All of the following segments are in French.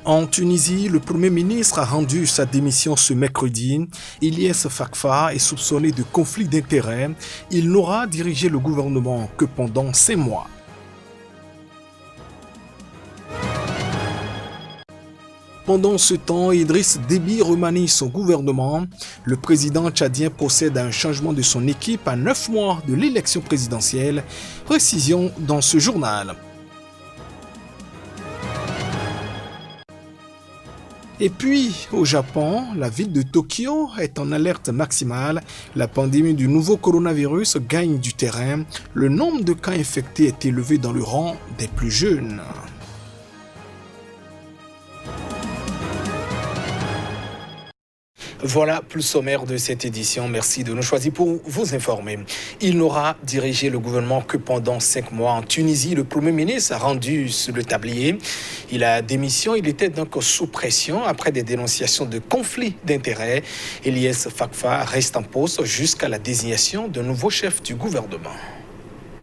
En Tunisie, le Premier ministre a rendu sa démission ce mercredi. Ilyes Fakfa est soupçonné de conflit d'intérêts. Il n'aura dirigé le gouvernement que pendant 5 mois. Pendant ce temps, Idriss Déby remanie son gouvernement. Le président tchadien procède à un changement de son équipe à 9 mois de l'élection présidentielle. Précision dans ce journal. Et puis, au Japon, la ville de Tokyo est en alerte maximale. La pandémie du nouveau coronavirus gagne du terrain. Le nombre de cas infectés est élevé dans le rang des plus jeunes. Voilà plus sommaire de cette édition. Merci de nous choisir pour vous informer. Il n'aura dirigé le gouvernement que pendant 5 mois. En Tunisie, le Premier ministre a rendu sur le tablier. Il a démission. Il était donc sous pression après des dénonciations de conflits d'intérêts. Ilyes Fakfa reste en poste jusqu'à la désignation d'un nouveau chef du gouvernement.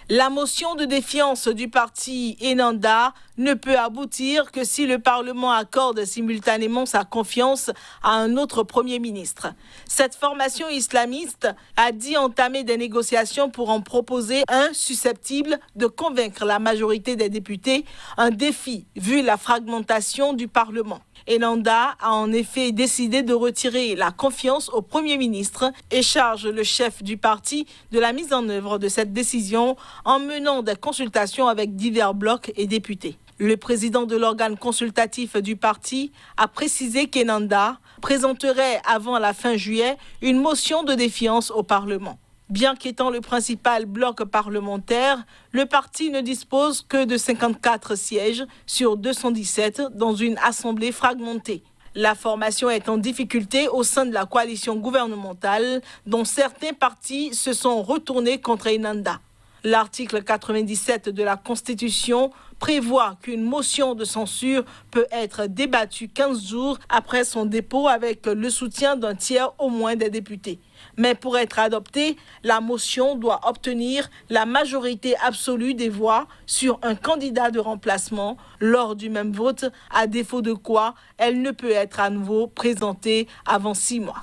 La motion de défiance du parti Enanda ne peut aboutir que si le Parlement accorde simultanément sa confiance à un autre Premier ministre. Cette formation islamiste a dit entamer des négociations pour en proposer un susceptible de convaincre la majorité des députés, un défi vu la fragmentation du Parlement. Enanda a en effet décidé de retirer la confiance au Premier ministre et charge le chef du parti de la mise en œuvre de cette décision en menant des consultations avec divers blocs et députés. Le président de l'organe consultatif du parti a précisé qu'Enanda présenterait avant la fin juillet une motion de défiance au Parlement. Bien qu'étant le principal bloc parlementaire, le parti ne dispose que de 54 sièges sur 217 dans une assemblée fragmentée. La formation est en difficulté au sein de la coalition gouvernementale, dont certains partis se sont retournés contre Enanda. L'article 97 de la Constitution prévoit qu'une motion de censure peut être débattue 15 jours après son dépôt avec le soutien d'un tiers au moins des députés. Mais pour être adoptée, la motion doit obtenir la majorité absolue des voix sur un candidat de remplacement lors du même vote, à défaut de quoi elle ne peut être à nouveau présentée avant 6 mois.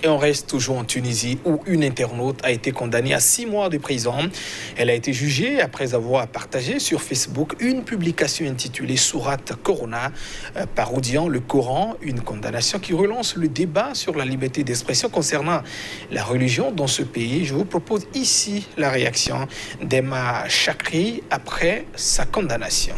Et on reste toujours en Tunisie où une internaute a été condamnée à 6 mois de prison. Elle a été jugée après avoir partagé sur Facebook une publication intitulée Sourate Corona, parodiant le Coran, une condamnation qui relance le débat sur la liberté d'expression concernant la religion dans ce pays. Je vous propose ici la réaction d'Emma Chakri après sa condamnation.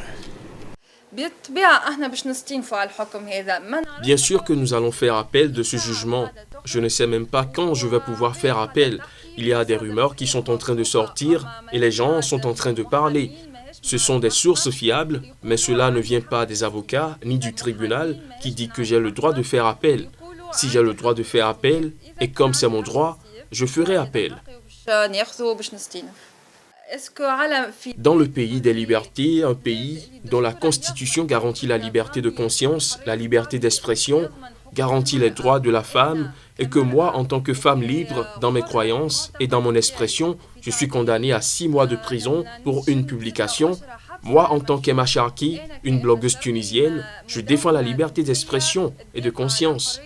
Bien sûr que nous allons faire appel de ce jugement. Je ne sais même pas quand je vais pouvoir faire appel. Il y a des rumeurs qui sont en train de sortir et les gens sont en train de parler. Ce sont des sources fiables, mais cela ne vient pas des avocats ni du tribunal qui dit que j'ai le droit de faire appel. Si j'ai le droit de faire appel, et comme c'est mon droit, je ferai appel. Dans le pays des libertés, un pays dont la Constitution garantit la liberté de conscience, la liberté d'expression, garantit les droits de la femme, et que moi, en tant que femme libre dans mes croyances et dans mon expression, je suis condamnée à 6 mois de prison pour une publication. Moi, en tant qu'Emma Chakri, une blogueuse tunisienne, je défends la liberté d'expression et de conscience.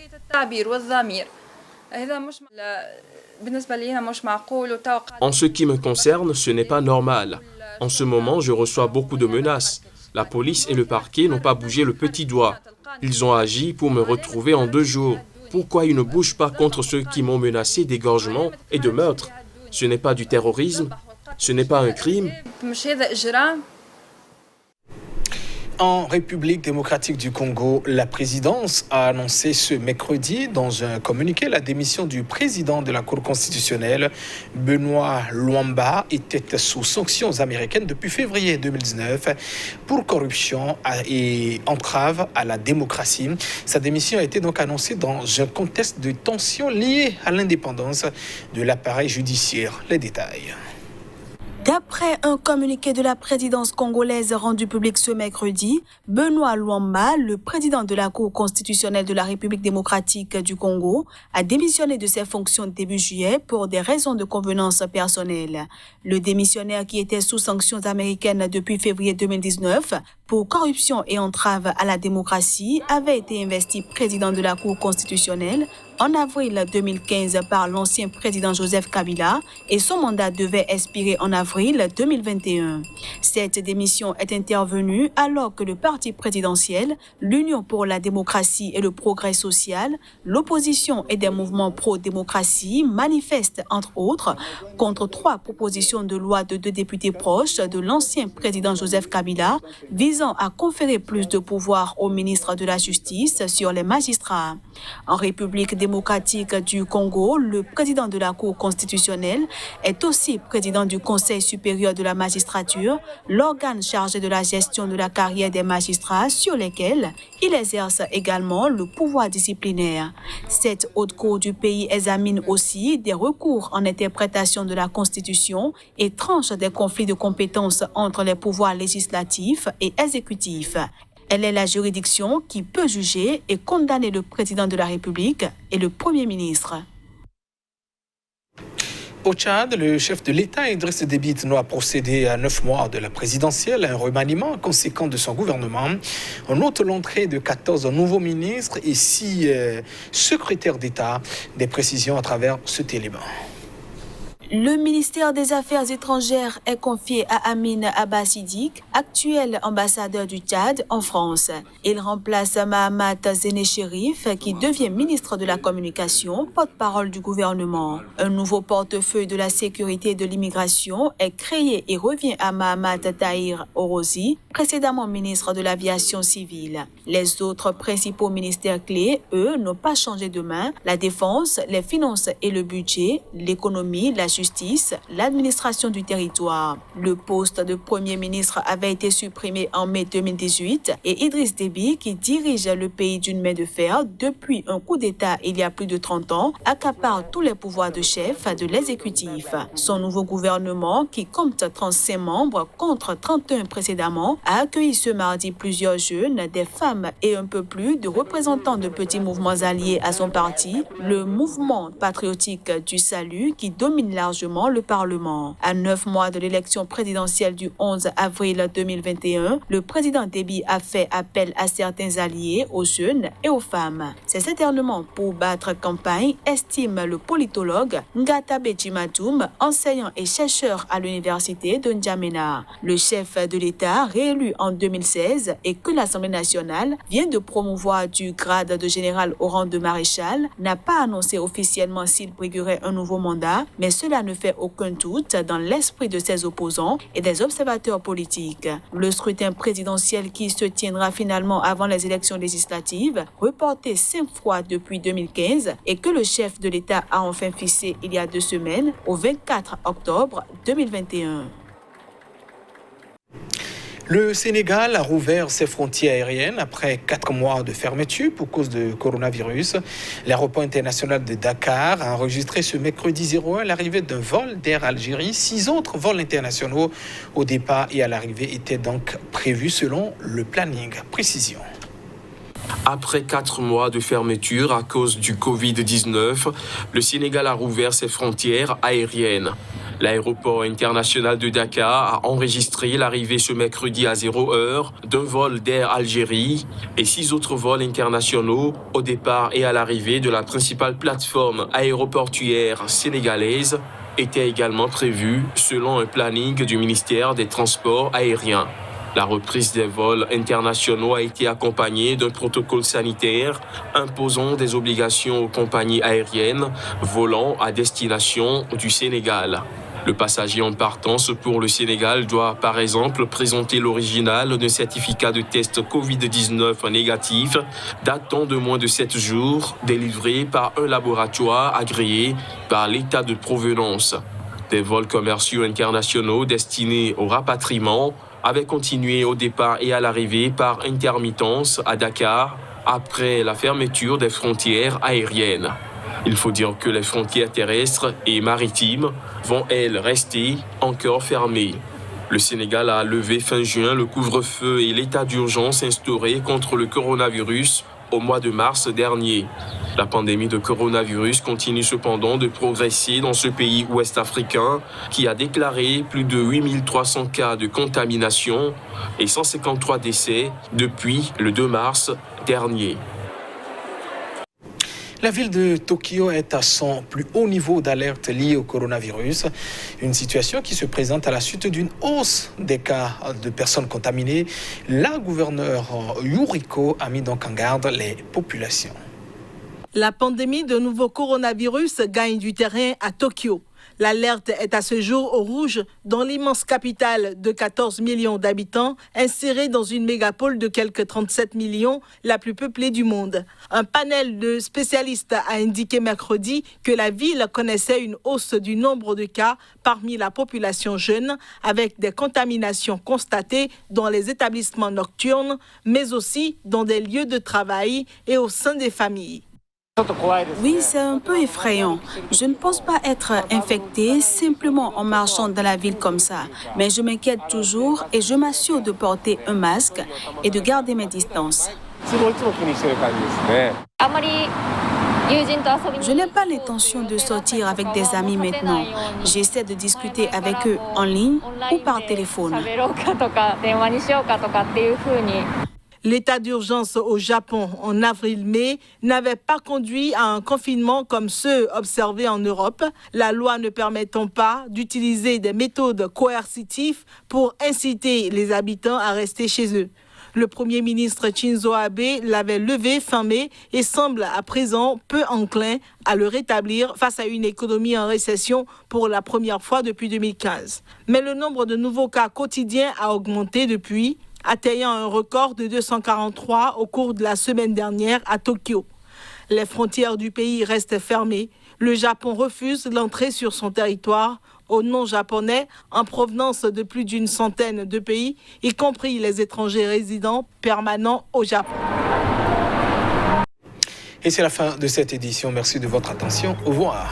En ce qui me concerne, ce n'est pas normal. En ce moment, je reçois beaucoup de menaces. La police et le parquet n'ont pas bougé le petit doigt. Ils ont agi pour me retrouver en 2 jours. Pourquoi ils ne bougent pas contre ceux qui m'ont menacé d'égorgement et de meurtre? Ce n'est pas du terrorisme, ce n'est pas un crime. En République démocratique du Congo, la présidence a annoncé ce mercredi dans un communiqué la démission du président de la Cour constitutionnelle. Benoît Luamba était sous sanctions américaines depuis février 2019 pour corruption et entrave à la démocratie. Sa démission a été donc annoncée dans un contexte de tensions liées à l'indépendance de l'appareil judiciaire. Les détails. D'après un communiqué de la présidence congolaise rendu public ce mercredi, Benoît Luamba, le président de la Cour constitutionnelle de la République démocratique du Congo, a démissionné de ses fonctions début juillet pour des raisons de convenance personnelle. Le démissionnaire qui était sous sanctions américaines depuis février 2019 pour corruption et entrave à la démocratie avait été investi président de la Cour constitutionnelle en avril 2015 par l'ancien président Joseph Kabila et son mandat devait expirer en avril 2021. Cette démission est intervenue alors que le parti présidentiel, l'Union pour la démocratie et le progrès social, l'opposition et des mouvements pro-démocratie manifestent entre autres contre 3 propositions de loi de 2 députés proches de l'ancien président Joseph Kabila visant à conférer plus de pouvoir au ministre de la Justice sur les magistrats. En République démocratique du Congo, le président de la Cour constitutionnelle est aussi président du Conseil supérieur de la magistrature, l'organe chargé de la gestion de la carrière des magistrats sur lesquels il exerce également le pouvoir disciplinaire. Cette haute cour du pays examine aussi des recours en interprétation de la Constitution et tranche des conflits de compétences entre les pouvoirs législatifs et exécutifs. Elle est la juridiction qui peut juger et condamner le président de la République et le Premier ministre. Au Tchad, le chef de l'État, Idriss Déby Itno, a procédé à 9 mois de la présidentielle à un remaniement conséquent de son gouvernement. On note l'entrée de 14 nouveaux ministres et 6 secrétaires d'État. Des précisions à travers cet élément. Le ministère des Affaires étrangères est confié à Amin Abbas Siddiq, actuel ambassadeur du Tchad en France. Il remplace Mahamat Zéné Chérif, qui devient ministre de la Communication, porte-parole du gouvernement. Un nouveau portefeuille de la sécurité et de l'immigration est créé et revient à Mahamat Tahir Orozi, précédemment ministre de l'Aviation civile. Les autres principaux ministères clés, eux, n'ont pas changé de main. La défense, les finances et le budget, l'économie, la justice, l'administration du territoire. Le poste de Premier ministre avait été supprimé en mai 2018 et Idriss Déby, qui dirige le pays d'une main de fer depuis un coup d'État il y a plus de 30 ans, accapare tous les pouvoirs de chef de l'exécutif. Son nouveau gouvernement, qui compte 35 membres contre 31 précédemment, a accueilli ce mardi plusieurs jeunes, des femmes et un peu plus de représentants de petits mouvements alliés à son parti, le mouvement patriotique du salut qui domine largement le Parlement. À 9 mois de l'élection présidentielle du 11 avril 2021, le président Déby a fait appel à certains alliés, aux jeunes et aux femmes. C'est certainement pour battre campagne, estime le politologue Ngatabe Djimatoum, enseignant et chercheur à l'université de N'Djamena. Le chef de l'État, réélu en 2016 et que l'Assemblée nationale vient de promouvoir du grade de général au rang de maréchal, n'a pas annoncé officiellement s'il briguerait un nouveau mandat, mais cela ne fait aucun doute dans l'esprit de ses opposants et des observateurs politiques. Le scrutin présidentiel qui se tiendra finalement avant les élections législatives, reporté 5 fois depuis 2015 et que le chef de l'État a enfin fixé il y a 2 semaines, au 24 octobre 2021. Le Sénégal a rouvert ses frontières aériennes après 4 mois de fermeture pour cause de coronavirus. L'aéroport international de Dakar a enregistré ce mercredi 01 l'arrivée d'un vol d'Air Algérie. 6 autres vols internationaux au départ et à l'arrivée étaient donc prévus selon le planning. Précision. Après 4 mois de fermeture à cause du Covid-19, le Sénégal a rouvert ses frontières aériennes. L'aéroport international de Dakar a enregistré l'arrivée ce mercredi à 0h d'un vol d'Air Algérie et 6 autres vols internationaux au départ et à l'arrivée de la principale plateforme aéroportuaire sénégalaise étaient également prévus selon un planning du ministère des Transports aériens. La reprise des vols internationaux a été accompagnée d'un protocole sanitaire imposant des obligations aux compagnies aériennes volant à destination du Sénégal. Le passager en partance pour le Sénégal doit par exemple présenter l'original d'un certificat de test Covid-19 négatif datant de moins de 7 jours, délivré par un laboratoire agréé par l'État de provenance. Des vols commerciaux internationaux destinés au rapatriement avaient continué au départ et à l'arrivée par intermittence à Dakar après la fermeture des frontières aériennes. Il faut dire que les frontières terrestres et maritimes vont, elles, rester encore fermées. Le Sénégal a levé fin juin le couvre-feu et l'état d'urgence instauré contre le coronavirus au mois de mars dernier. La pandémie de coronavirus continue cependant de progresser dans ce pays ouest-africain qui a déclaré plus de 8300 cas de contamination et 153 décès depuis le 2 mars dernier. La ville de Tokyo est à son plus haut niveau d'alerte lié au coronavirus. Une situation qui se présente à la suite d'une hausse des cas de personnes contaminées. La gouverneure Yuriko a mis donc en garde les populations. La pandémie de nouveau coronavirus gagne du terrain à Tokyo. L'alerte est à ce jour au rouge dans l'immense capitale de 14 millions d'habitants, insérée dans une mégapole de quelques 37 millions, la plus peuplée du monde. Un panel de spécialistes a indiqué mercredi que la ville connaissait une hausse du nombre de cas parmi la population jeune, avec des contaminations constatées dans les établissements nocturnes, mais aussi dans des lieux de travail et au sein des familles. Oui, c'est un peu effrayant. Je ne pense pas être infectée simplement en marchant dans la ville comme ça. Mais je m'inquiète toujours et je m'assure de porter un masque et de garder mes distances. Je n'ai pas l'intention de sortir avec des amis maintenant. J'essaie de discuter avec eux en ligne ou par téléphone. L'état d'urgence au Japon en avril-mai n'avait pas conduit à un confinement comme ceux observés en Europe, la loi ne permettant pas d'utiliser des méthodes coercitives pour inciter les habitants à rester chez eux. Le Premier ministre Shinzo Abe l'avait levé fin mai et semble à présent peu enclin à le rétablir face à une économie en récession pour la première fois depuis 2015. Mais le nombre de nouveaux cas quotidiens a augmenté depuis, atteignant un record de 243 au cours de la semaine dernière à Tokyo. Les frontières du pays restent fermées. Le Japon refuse l'entrée sur son territoire aux non-japonais en provenance de plus d'une centaine de pays, y compris les étrangers résidents permanents au Japon. Et c'est la fin de cette édition. Merci de votre attention. Au revoir.